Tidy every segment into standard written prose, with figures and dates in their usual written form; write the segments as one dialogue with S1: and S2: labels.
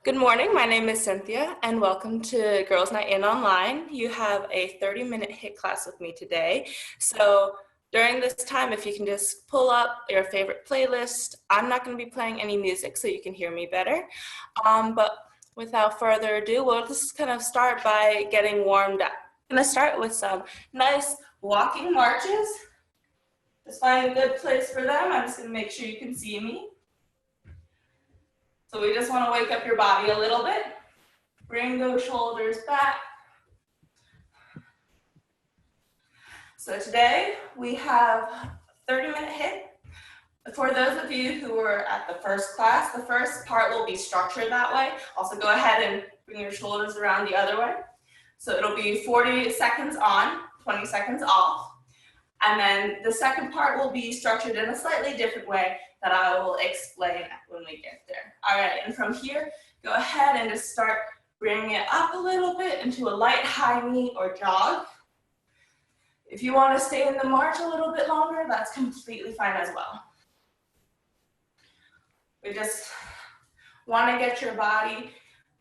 S1: Good morning, my name is Cynthia and welcome to Girls Night In Online. You have a 30-minute HIIT class with me today. So during this time, if you can just pull up your favorite playlist. I'm not going to be playing any music so you can hear me better. But without further ado, we'll just kind of start by getting warmed up. I'm going to start with some nice walking marches. Just find a good place for them. I'm just going to make sure you can see me. So we just want to wake up your body a little bit. Bring those shoulders back. So today we have a 30-minute HIIT. For those of you who were at the first class, the first part will be structured that way. Also go ahead and bring your shoulders around the other way. So it'll be 40 seconds on, 20 seconds off. And then the second part will be structured in a slightly different way that I will explain when we get there. All right, and from here, go ahead and just start bringing it up a little bit into a light high knee or jog. If you want to stay in the march a little bit longer, that's completely fine as well. We just want to get your body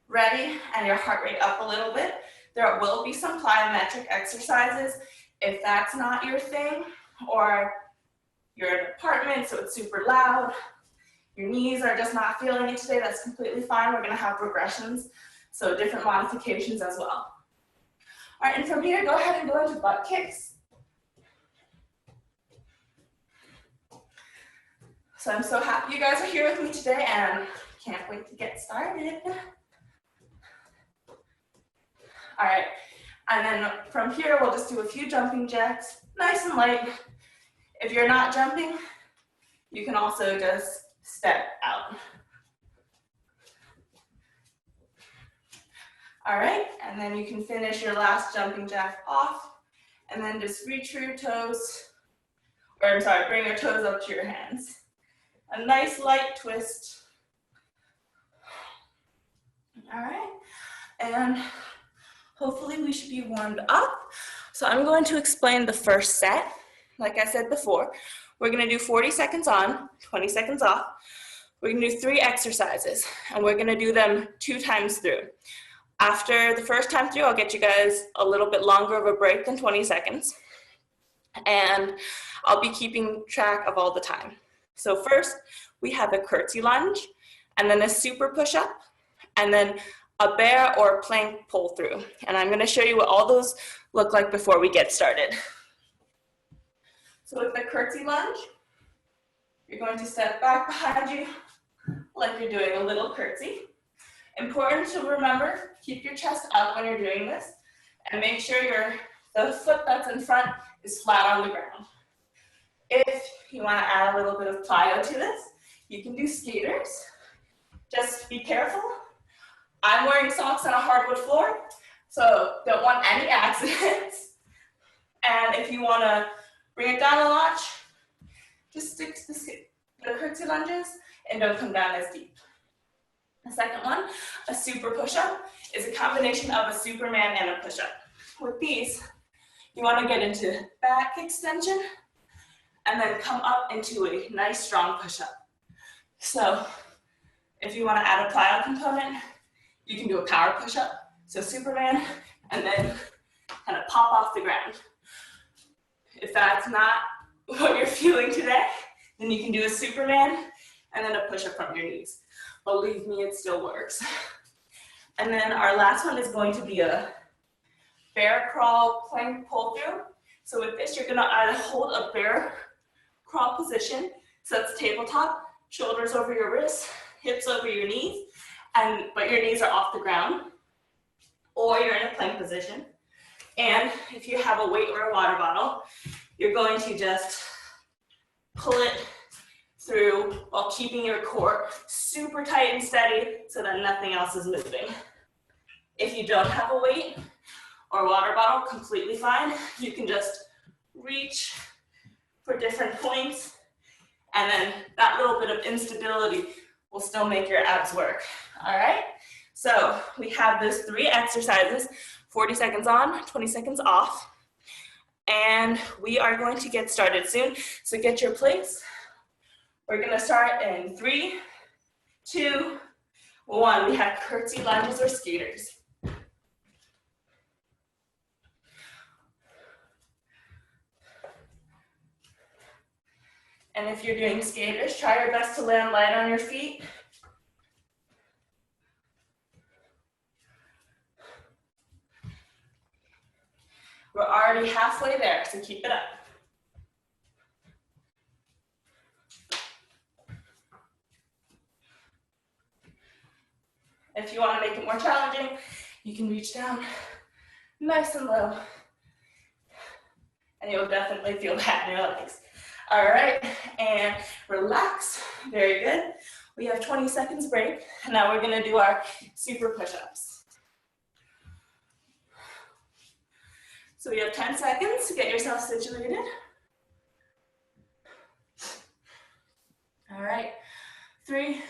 S1: ready and your heart rate up a little bit. There will be some plyometric exercises. If that's not your thing, or you're in an apartment so it's super loud, your knees are just not feeling it today, that's completely fine. We're going to have progressions, so different modifications as well. All right, and from here, go ahead and go into butt kicks. So I'm so happy you guys are here with me today and can't wait to get started. All right, and then from here, we'll just do a few jumping jacks, nice and light. If you're not jumping, you can also just step out. All right, and then you can finish your last jumping jack off, and then just reach for your toes, or I'm sorry, bring your toes up to your hands. A nice light twist. All right, and hopefully we should be warmed up. So I'm going to explain the first set. Like I said before, we're going to do 40 seconds on, 20 seconds off. We're going to do 3 exercises, and we're going to do them 2 times through. After the first time through, I'll get you guys a little bit longer of a break than 20 seconds, and I'll be keeping track of all the time. So first, we have a curtsy lunge, and then a super push-up, and then a bear or plank pull through. And I'm going to show you what all those look like before we get started. So with the curtsy lunge, you're going to step back behind you like you're doing a little curtsy. Important to remember, keep your chest up when you're doing this, and make sure the foot that's in front is flat on the ground. If you want to add a little bit of plyo to this, you can do skaters. Just be careful. I'm wearing socks on a hardwood floor, so don't want any accidents. And if you want to bring it down a notch, just stick to the curtsy lunges and don't come down as deep. The second one, a super push-up, is a combination of a Superman and a push-up. With these, you want to get into back extension and then come up into a nice strong push-up. So if you want to add a plyo component, you can do a power push-up, so Superman, and then kind of pop off the ground. If that's not what you're feeling today, then you can do a Superman and then a push-up from your knees. Believe me, it still works. And then our last one is going to be a bear crawl plank pull through. So with this, you're gonna either hold a bear crawl position, so that's tabletop, shoulders over your wrists, hips over your knees, but your knees are off the ground, or you're in a plank position. And if you have a weight or a water bottle, you're going to just pull it through while keeping your core super tight and steady so that nothing else is moving. If you don't have a weight or water bottle, completely fine. You can just reach for different points, and then that little bit of instability will still make your abs work. All right, so we have those 3 exercises, 40 seconds on, 20 seconds off, and we are going to get started soon. So get your place. We're gonna start in 3, 2, 1. We have curtsy lunges or skaters. And if you're doing skaters, try your best to land light on your feet. We're already halfway there, so keep it up. If you want to make it more challenging, you can reach down nice and low. And you'll definitely feel that in your legs. All right, and relax. Very good. We have 20 seconds break. And now we're going to do our super push-ups. So we have 10 seconds to get yourself situated. All right, 3,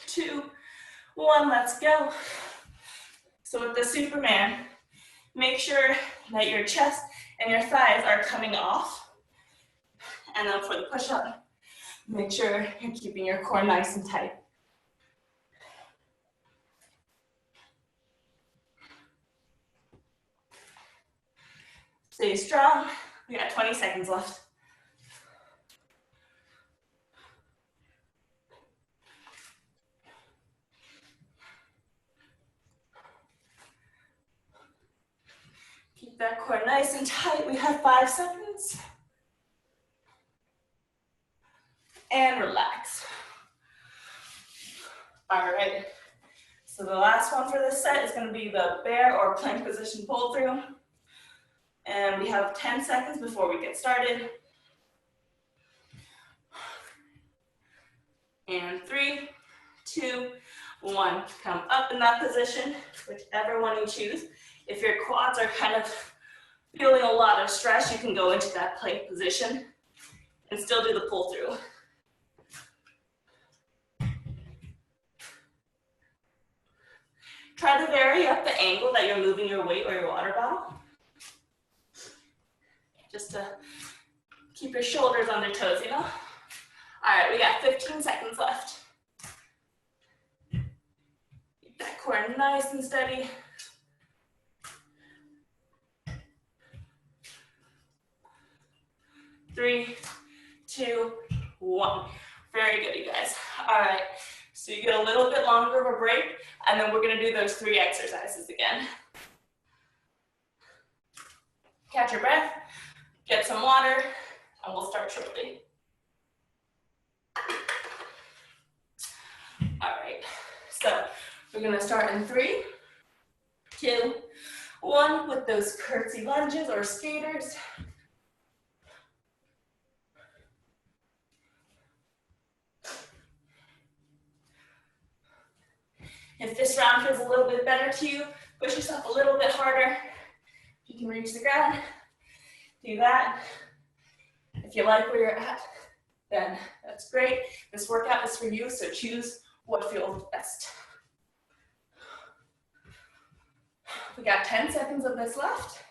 S1: 2, 1, let's go. So with the Superman, make sure that your chest and your thighs are coming off. And then for the push-up, make sure you're keeping your core nice and tight. Stay strong. We got 20 seconds left. Keep that core nice and tight. We have 5 seconds. And relax. All right. So the last one for this set is going to be the bear or plank position pull through. And we have 10 seconds before we get started. And 3, 2, 1. Come up in that position, whichever one you choose. If your quads are kind of feeling a lot of stress, you can go into that plank position and still do the pull through. Try to vary up the angle that you're moving your weight or your water bottle. Just to keep your shoulders on their toes, you know? All right, we got 15 seconds left. Keep that core nice and steady. 3, 2, 1. Very good, you guys. All right, so you get a little bit longer of a break, and then we're gonna do those 3 exercises again. Catch your breath, get some water, and we'll start shortly. All right, so we're gonna start in 3, 2, 1 with those curtsy lunges or skaters. If this round feels a little bit better to you, push yourself a little bit harder. If you can reach the ground, do that. If you like where you're at, then that's great. This workout is for you, so choose what feels best. We got 10 seconds of this left.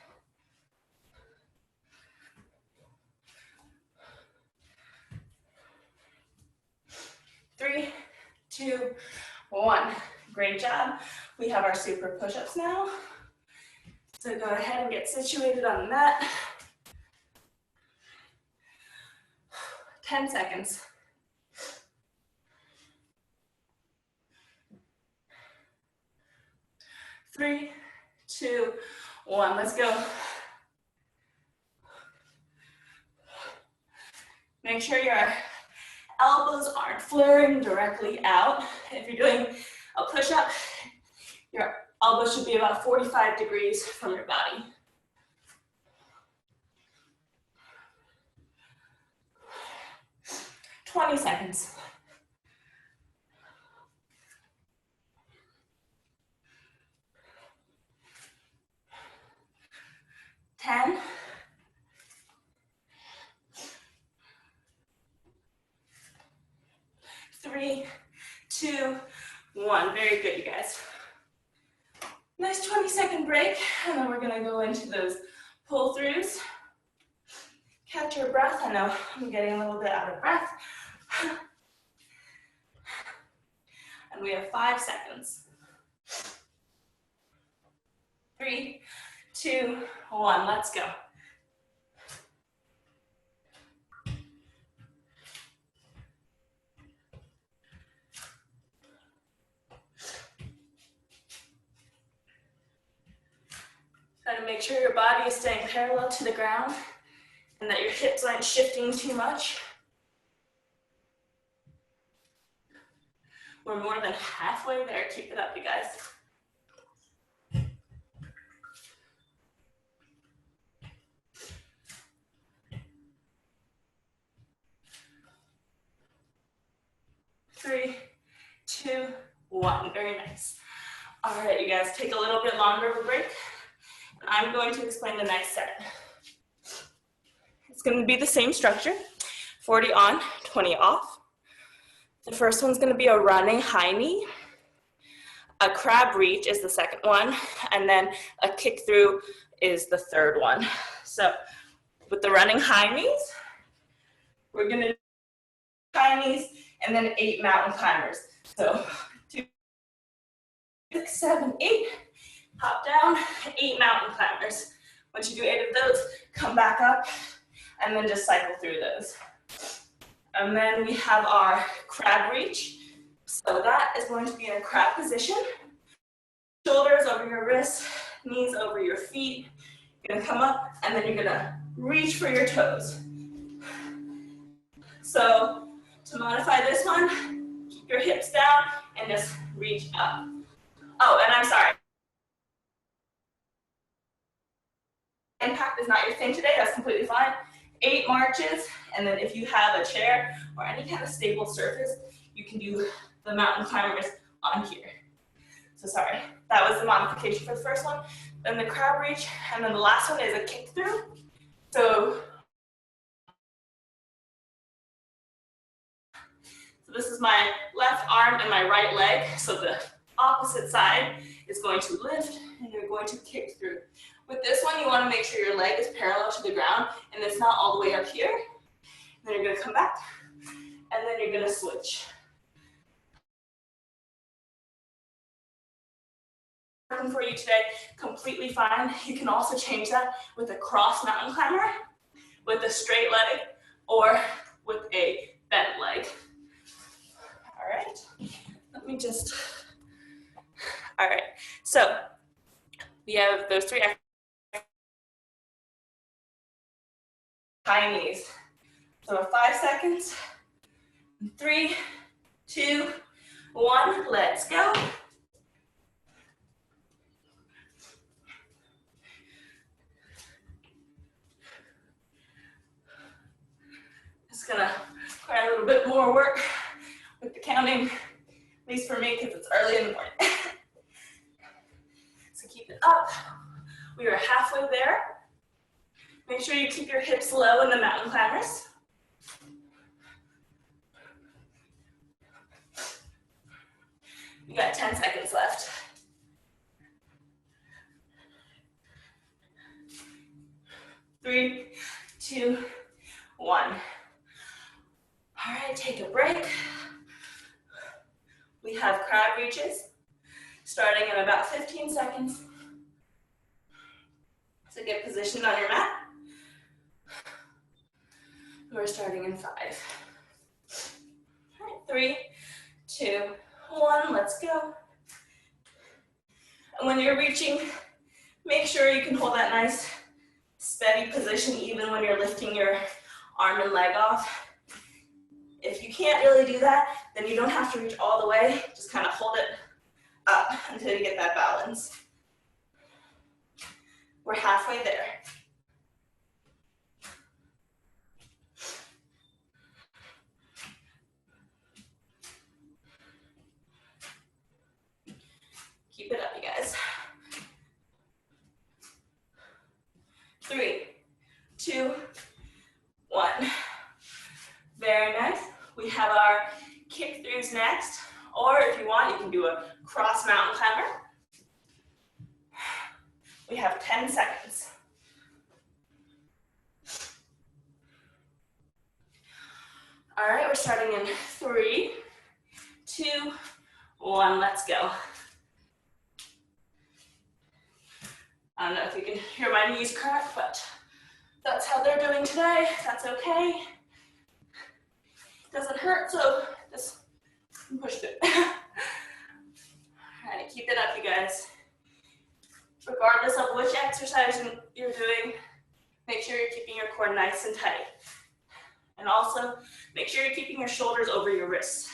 S1: Three, 2, 1. Great job. We have our super push-ups now. So go ahead and get situated on the mat. 10 seconds. 3, 2, 1. Let's go. Make sure your elbows aren't flaring directly out. If you're doing a push-up, your elbows should be about 45 degrees from your body. "20 seconds. 10. 3, 2, 1. Very good, you guys. Nice 20-second break, and then we're gonna go into those pull-throughs. Catch your breath. I know I'm getting a little bit out of breath. And we have 5 seconds. 3, 2, 1, let's go. Try to make sure your body is staying parallel to the ground and that your hips aren't shifting too much. We're more than halfway there. Keep it up, you guys. Three, 2, 1. Very nice. All right, you guys, take a little bit longer of a break. I'm going to explain the next set. It's going to be the same structure, 40 on, 20 off. The first one's going to be a running high knee. A crab reach is the second one, and then a kick through is the third one. So with the running high knees, we're going to do high knees and then 8 mountain climbers. So 2, 6, 7, 8, hop down, 8 mountain climbers. Once you do 8 of those, come back up and then just cycle through those. And then we have our crab reach. So that is going to be in a crab position. Shoulders over your wrists, knees over your feet. You're gonna come up and then you're gonna reach for your toes. So to modify this one, keep your hips down and just reach up. Oh, and I'm sorry. Impact is not your thing today, that's completely fine. 8 marches, and then if you have a chair or any kind of stable surface, you can do the mountain climbers on here. So sorry, that was the modification for the first one. Then the crab reach, and then the last one is a kick through. So this is my left arm and my right leg. So the opposite side is going to lift, and you're going to kick through. With this one, you want to make sure your leg is parallel to the ground and it's not all the way up here. Then you're going to come back, and then you're going to switch. Working for you today, completely fine. You can also change that with a cross mountain climber, with a straight leg, or with a bent leg. All right, let me just, all right. So we have those 3 high knees. So 5 seconds, 3, 2, 1, let's go. Just gonna require a little bit more work with the counting, at least for me, because it's early in the morning. So keep it up. We are halfway there. Make sure you keep your hips low in the mountain climbers. You got 10 seconds left. 3, 2, 1. All right, take a break. We have crab reaches starting in about 15 seconds. So get positioned on your mat. We're starting in 5. All right, 3, 2, 1, let's go. And when you're reaching, make sure you can hold that nice steady position even when you're lifting your arm and leg off. If you can't really do that, then you don't have to reach all the way. Just kind of hold it up until you get that balance. We're halfway there. Keep it up, you guys. 3, 2, 1. Very nice. We have our kick throughs next, or if you want, you can do a cross mountain climber. We have 10 seconds. All right, we're starting in 3, 2, 1, let's go. I don't know if you can hear my knees crack, but that's how they're doing today. That's okay. Doesn't hurt, so just push it. All right, keep it up, you guys. Regardless of which exercise you're doing, make sure you're keeping your core nice and tight. And also, make sure you're keeping your shoulders over your wrists.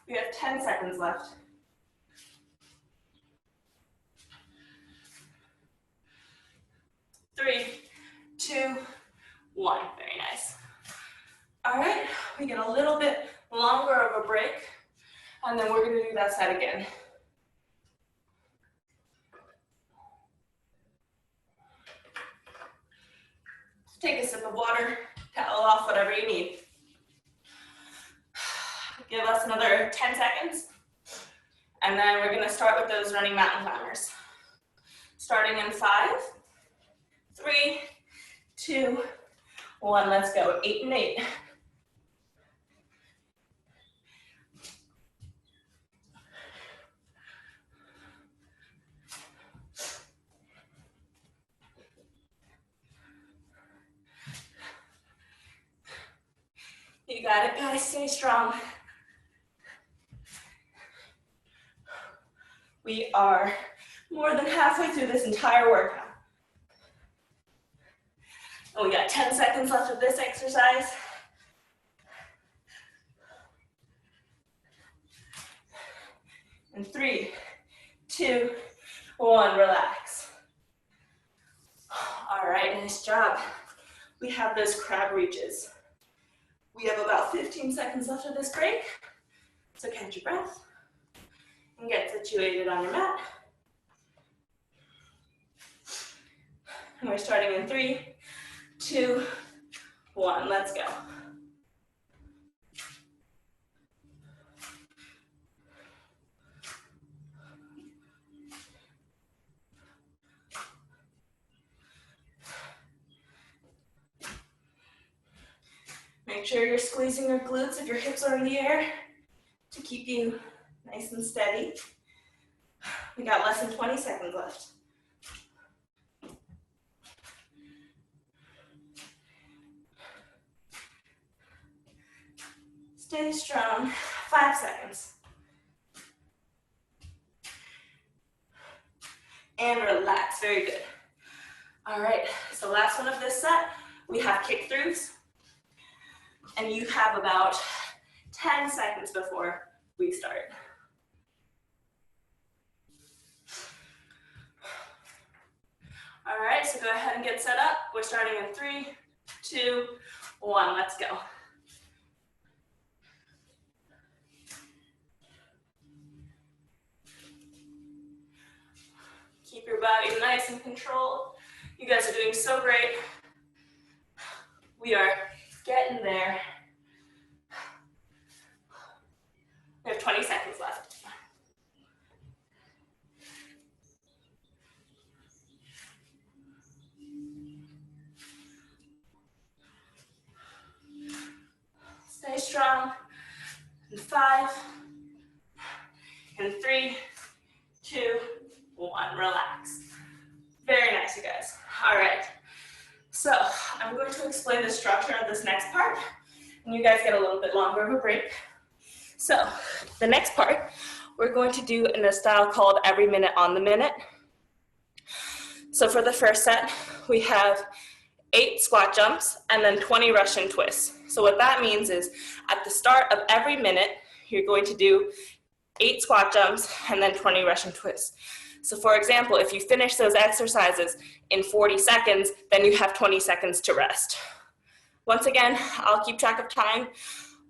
S1: We have 10 seconds left. 3, 2, 1. Very nice. All right, we get a little bit longer of a break, and then we're going to do that side again. Take a sip of water, towel off, whatever you need. Give us another 10 seconds, and then we're going to start with those running mountain climbers. Starting in 5, 3, 2, 1, let's go. 8 and 8. You got it, guys. Stay strong. We are more than halfway through this entire workout. And we got 10 seconds left of this exercise. And 3, 2, 1, relax. All right, nice job. We have those crab reaches. We have about 15 seconds left of this break. So catch your breath and get situated on your mat. And we're starting in 3, 2, 1, let's go. Make sure you're squeezing your glutes if your hips are in the air to keep you nice and steady. We got less than 20 seconds left. Stay strong. 5 seconds. And relax. Very good. All right, so last one of this set, we have kick throughs. And you have about 10 seconds before we start. All right, so go ahead and get set up. We're starting in 3, 2, 1, let's go. Keep your body nice and controlled. You guys are doing so great. We are getting there. We have 20 seconds left. Stay strong. In 5, and 3, 2, 1, relax. Very nice, you guys. All right. So I'm going to explain the structure of this next part, and you guys get a little bit longer of a break. So the next part, we're going to do in a style called every minute on the minute. So for the first set, we have 8 squat jumps and then 20 Russian twists. So what that means is at the start of every minute, you're going to do 8 squat jumps and then 20 Russian twists. So for example, if you finish those exercises in 40 seconds, then you have 20 seconds to rest. Once again, I'll keep track of time.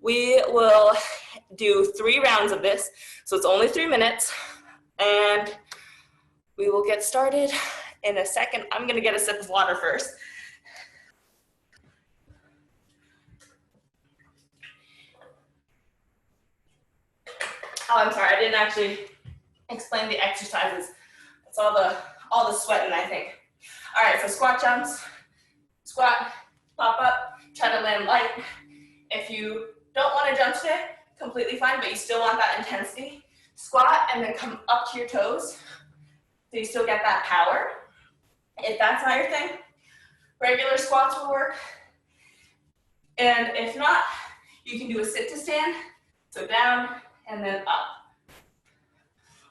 S1: We will do 3 rounds of this, so it's only 3 minutes, and we will get started in a second. I'm gonna get a sip of water first. Oh, I'm sorry, I didn't actually explain the exercises. It's all the sweating, I think. All right, so squat jumps, squat, pop up, try to land light. If you don't want to jump today, completely fine, but you still want that intensity. Squat and then come up to your toes, so you still get that power. If that's not your thing, regular squats will work. And if not, you can do a sit to stand, so down and then up.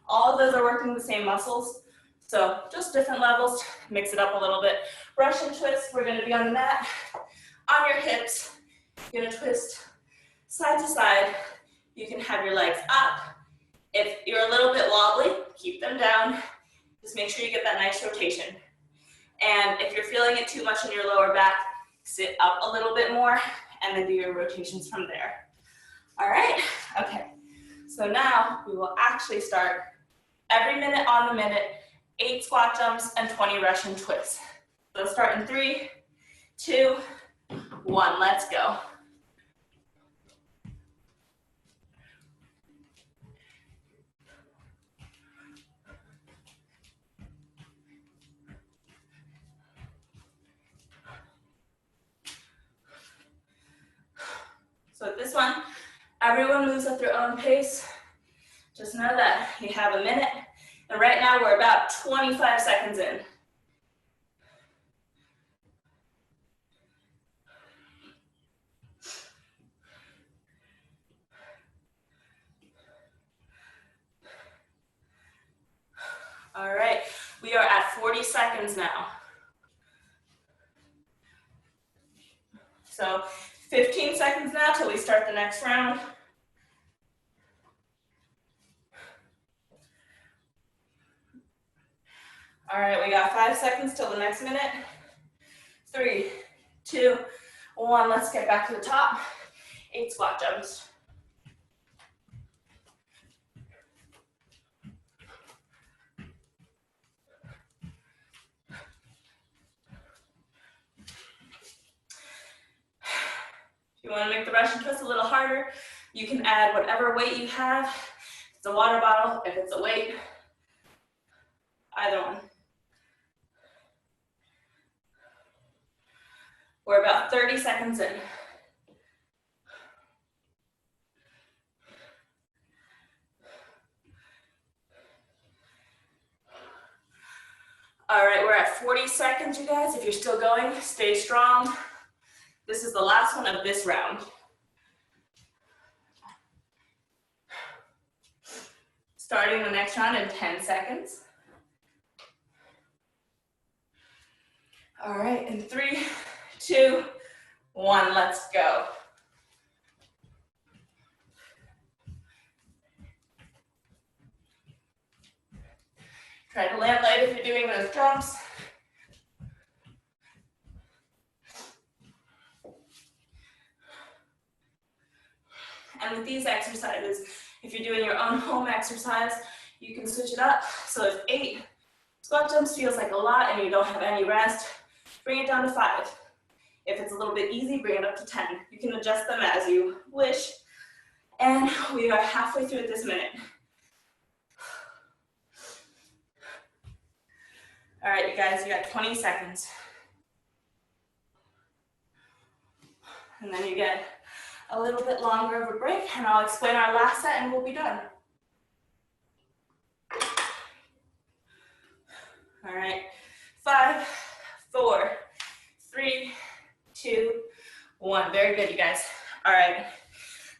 S1: All of those are working the same muscles, so just different levels, mix it up a little bit. Russian twist, we're gonna be on the mat, on your hips. You're gonna twist side to side. You can have your legs up. If you're a little bit wobbly, keep them down. Just make sure you get that nice rotation. And if you're feeling it too much in your lower back, sit up a little bit more and then do your rotations from there. All right, okay. So now we will actually start every minute on the minute, 8 squat jumps and 20 Russian twists. So start in 3, 2, 1, let's go. So this one, everyone moves at their own pace. Just know that you have a minute, and right now we're about 25 seconds in. All right, we are at 40 seconds now. So 15 seconds now till we start the next round. All right, we got 5 seconds till the next minute. 3, 2, 1, let's get back to the top. 8 squat jumps. If you want to make the Russian twist a little harder, you can add whatever weight you have. If it's a water bottle, if it's a weight, either one. We're about 30 seconds in. All right, we're at 40 seconds, you guys. If you're still going, stay strong. This is the last one of this round. Starting the next round in 10 seconds. All right, in 3, 2, 1, let's go. Try to land light if you're doing those jumps. And with these exercises, if you're doing your own home exercise, you can switch it up. So if 8 squat jumps feels like a lot and you don't have any rest, bring it down to 5. If it's a little bit easy, bring it up to 10. You can adjust them as you wish. And we are halfway through this minute. All right, you guys, you got 20 seconds. And then you get a little bit longer of a break, and I'll explain our last set and we'll be done. All right, 5, 4, 3, 2, 1. Very good, you guys. All right,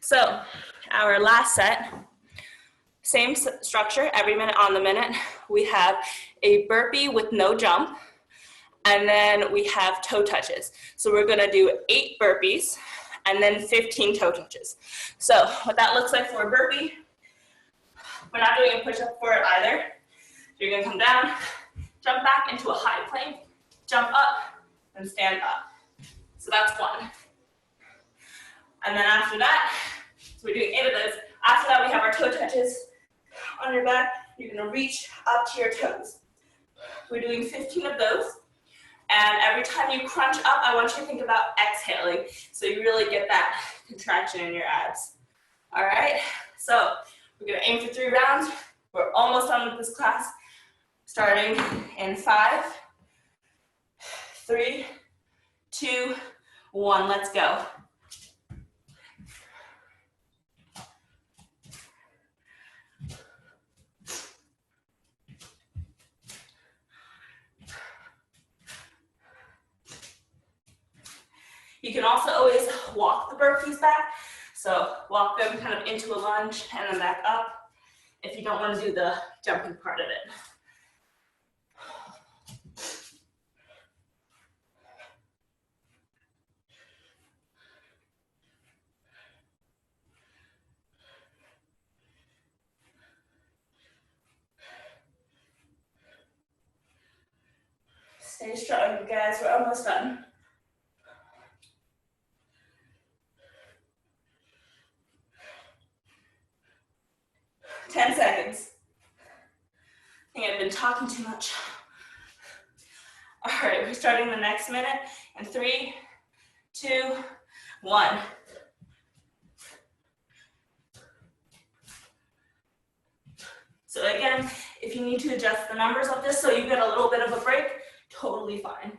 S1: so our last set, same structure, every minute on the minute. We have a burpee with no jump, and then we have toe touches. So we're gonna do 8 burpees, and then 15 toe touches. So what that looks like for a burpee, we're not doing a push-up for it either. You're gonna come down, jump back into a high plank, jump up, and stand up. So that's 1. And then after that, so we're doing 8 of those. After that, we have our toe touches on your back. You're gonna reach up to your toes. We're doing 15 of those. And every time you crunch up, I want you to think about exhaling, so you really get that contraction in your abs. All right, so we're gonna aim for 3 rounds. We're almost done with this class. Starting in 5, 3, 2, 1, let's go. You can also always walk the burpees back. So walk them kind of into a lunge and then back up if you don't want to do the jumping part of it. Stay strong, you guys. We're almost done. Ten seconds. I think I've been talking too much. All right, we're starting the next minute in 3, 2, 1. So again, if you need to adjust the numbers of this so you get a little bit of a break, totally fine.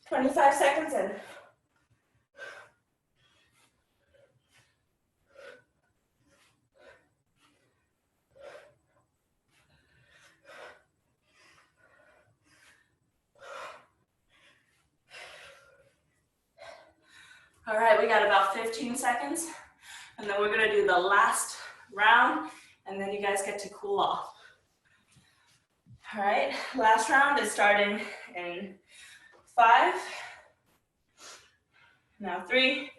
S1: "25 seconds in. All right, we got about 15 seconds, and then we're gonna do the last round, and then you guys get to cool off. All right, last round is starting in 5. Now 3,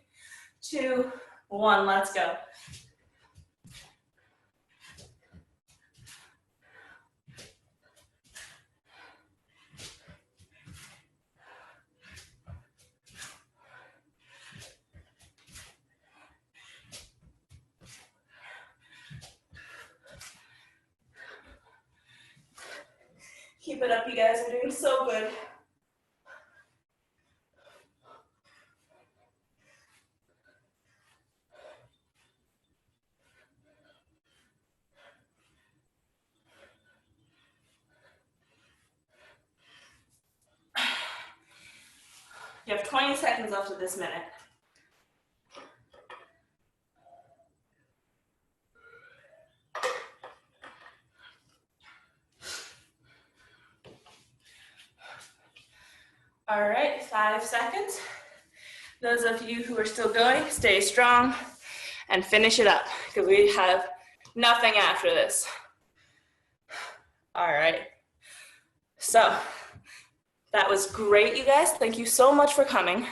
S1: 2, 1, let's go. Keep it up, you guys are doing so good. You have 20 seconds left of this minute. All right, 5 seconds. Those of you who are still going, stay strong and finish it up because we have nothing after this. All right. So that was great, you guys. Thank you so much for coming.